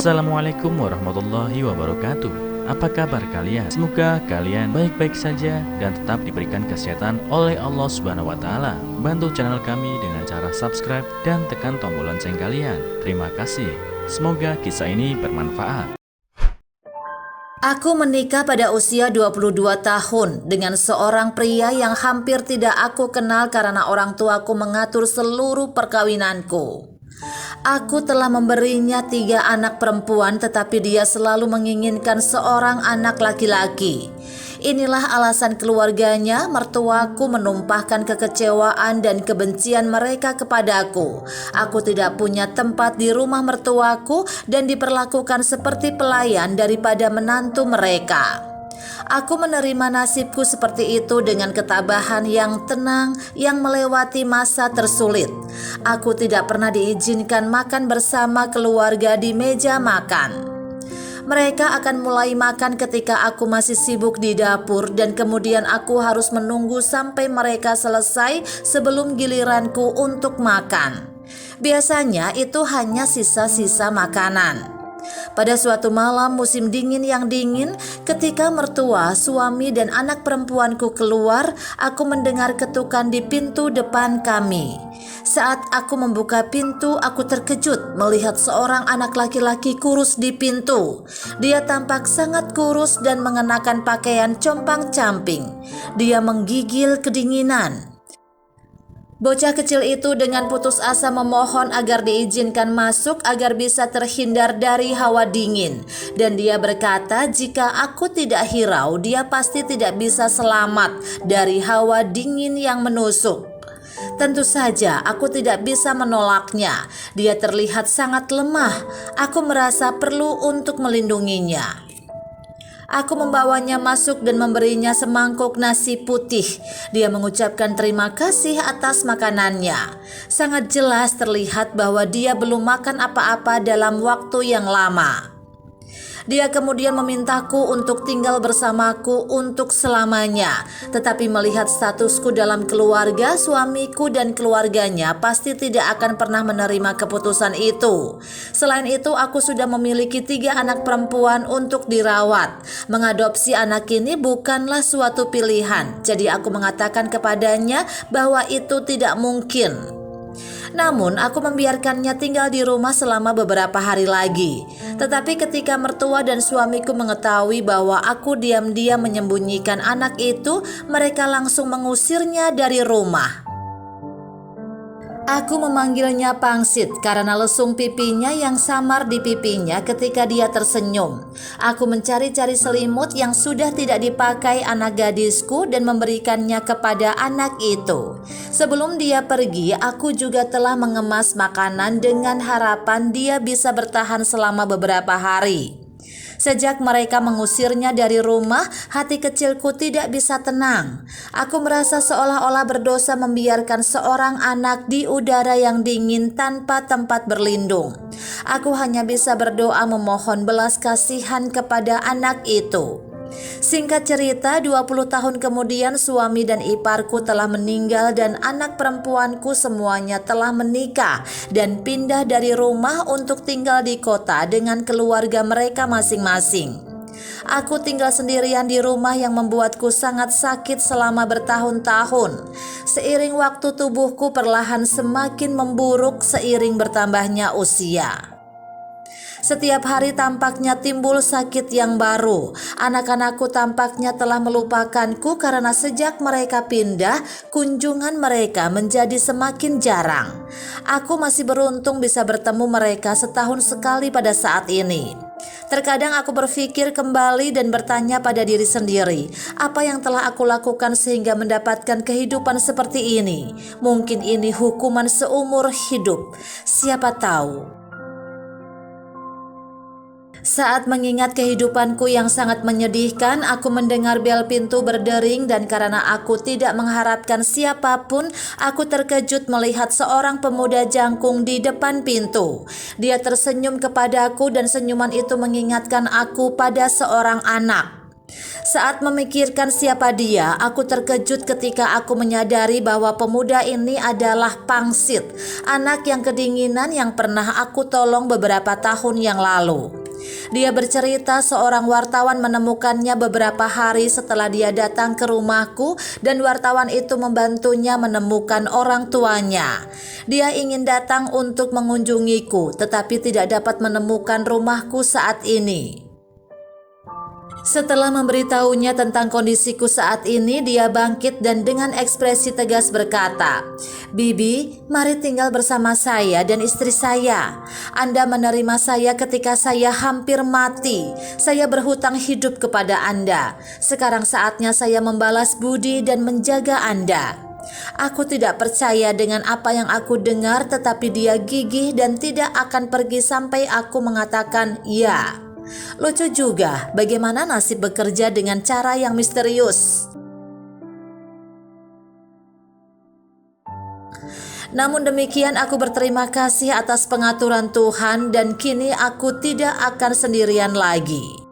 Assalamualaikum warahmatullahi wabarakatuh. Apa kabar kalian? Semoga kalian baik-baik saja dan tetap diberikan kesehatan oleh Allah Subhanahu wa taala. Bantu channel kami dengan cara subscribe dan tekan tombol lonceng kalian. Terima kasih. Semoga kisah ini bermanfaat. Aku menikah pada usia 22 tahun dengan seorang pria yang hampir tidak aku kenal karena orang tuaku mengatur seluruh perkawinanku. Aku telah memberinya 3 anak perempuan, tetapi dia selalu menginginkan seorang anak laki-laki. Inilah alasan keluarganya, mertuaku menumpahkan kekecewaan dan kebencian mereka kepadaku. Aku tidak punya tempat di rumah mertuaku dan diperlakukan seperti pelayan daripada menantu mereka. Aku menerima nasibku seperti itu dengan ketabahan yang tenang yang melewati masa tersulit. Aku tidak pernah diizinkan makan bersama keluarga di meja makan. Mereka akan mulai makan ketika aku masih sibuk di dapur dan kemudian aku harus menunggu sampai mereka selesai sebelum giliranku untuk makan. Biasanya itu hanya sisa-sisa makanan. Pada suatu malam musim dingin yang dingin, ketika mertua, suami, dan anak perempuanku keluar, aku mendengar ketukan di pintu depan kami. Saat aku membuka pintu, aku terkejut melihat seorang anak laki-laki kurus di pintu. Dia tampak sangat kurus dan mengenakan pakaian compang-camping. Dia menggigil kedinginan. Bocah kecil itu dengan putus asa memohon agar diizinkan masuk agar bisa terhindar dari hawa dingin. Dan dia berkata jika aku tidak hirau, dia pasti tidak bisa selamat dari hawa dingin yang menusuk. Tentu saja aku tidak bisa menolaknya. Dia terlihat sangat lemah. Aku merasa perlu untuk melindunginya. Aku membawanya masuk dan memberinya semangkuk nasi putih. Dia mengucapkan terima kasih atas makanannya. Sangat jelas terlihat bahwa dia belum makan apa-apa dalam waktu yang lama. Dia kemudian memintaku untuk tinggal bersamaku untuk selamanya. Tetapi melihat statusku dalam keluarga, suamiku dan keluarganya pasti tidak akan pernah menerima keputusan itu. Selain itu, aku sudah memiliki 3 anak perempuan untuk dirawat. Mengadopsi anak ini bukanlah suatu pilihan. Jadi aku mengatakan kepadanya bahwa itu tidak mungkin. Namun aku membiarkannya tinggal di rumah selama beberapa hari lagi. Tetapi ketika mertua dan suamiku mengetahui bahwa aku diam-diam menyembunyikan anak itu, mereka langsung mengusirnya dari rumah. Aku memanggilnya pangsit karena lesung pipinya yang samar di pipinya ketika dia tersenyum. Aku mencari-cari selimut yang sudah tidak dipakai anak gadisku dan memberikannya kepada anak itu. Sebelum dia pergi, aku juga telah mengemas makanan dengan harapan dia bisa bertahan selama beberapa hari. Sejak mereka mengusirnya dari rumah, hati kecilku tidak bisa tenang. Aku merasa seolah-olah berdosa membiarkan seorang anak di udara yang dingin tanpa tempat berlindung. Aku hanya bisa berdoa memohon belas kasihan kepada anak itu. Singkat cerita, 20 tahun kemudian suami dan iparku telah meninggal dan anak perempuanku semuanya telah menikah dan pindah dari rumah untuk tinggal di kota dengan keluarga mereka masing-masing. Aku tinggal sendirian di rumah yang membuatku sangat sakit selama bertahun-tahun. Seiring waktu tubuhku perlahan semakin memburuk seiring bertambahnya usia. Setiap hari tampaknya timbul sakit yang baru. Anak-anakku tampaknya telah melupakanku karena sejak mereka pindah, kunjungan mereka menjadi semakin jarang. Aku masih beruntung bisa bertemu mereka setahun sekali pada saat ini. Terkadang aku berpikir kembali dan bertanya pada diri sendiri, apa yang telah aku lakukan sehingga mendapatkan kehidupan seperti ini? Mungkin ini hukuman seumur hidup. Siapa tahu. Saat mengingat kehidupanku yang sangat menyedihkan, aku mendengar bel pintu berdering dan karena aku tidak mengharapkan siapapun, aku terkejut melihat seorang pemuda jangkung di depan pintu. Dia tersenyum kepadaku dan senyuman itu mengingatkan aku pada seorang anak. Saat memikirkan siapa dia, aku terkejut ketika aku menyadari bahwa pemuda ini adalah Pangsit, anak yang kedinginan yang pernah aku tolong beberapa tahun yang lalu. Dia bercerita seorang wartawan menemukannya beberapa hari setelah dia datang ke rumahku dan wartawan itu membantunya menemukan orang tuanya. Dia ingin datang untuk mengunjungiku tetapi tidak dapat menemukan rumahku saat ini. Setelah memberitahunya tentang kondisiku saat ini, dia bangkit dan dengan ekspresi tegas berkata, "Bibi, mari tinggal bersama saya dan istri saya. Anda menerima saya ketika saya hampir mati. Saya berhutang hidup kepada Anda. Sekarang saatnya saya membalas budi dan menjaga Anda." Aku tidak percaya dengan apa yang aku dengar, tetapi dia gigih dan tidak akan pergi sampai aku mengatakan ya. Lucu juga bagaimana nasib bekerja dengan cara yang misterius. Namun demikian, aku berterima kasih atas pengaturan Tuhan dan kini aku tidak akan sendirian lagi.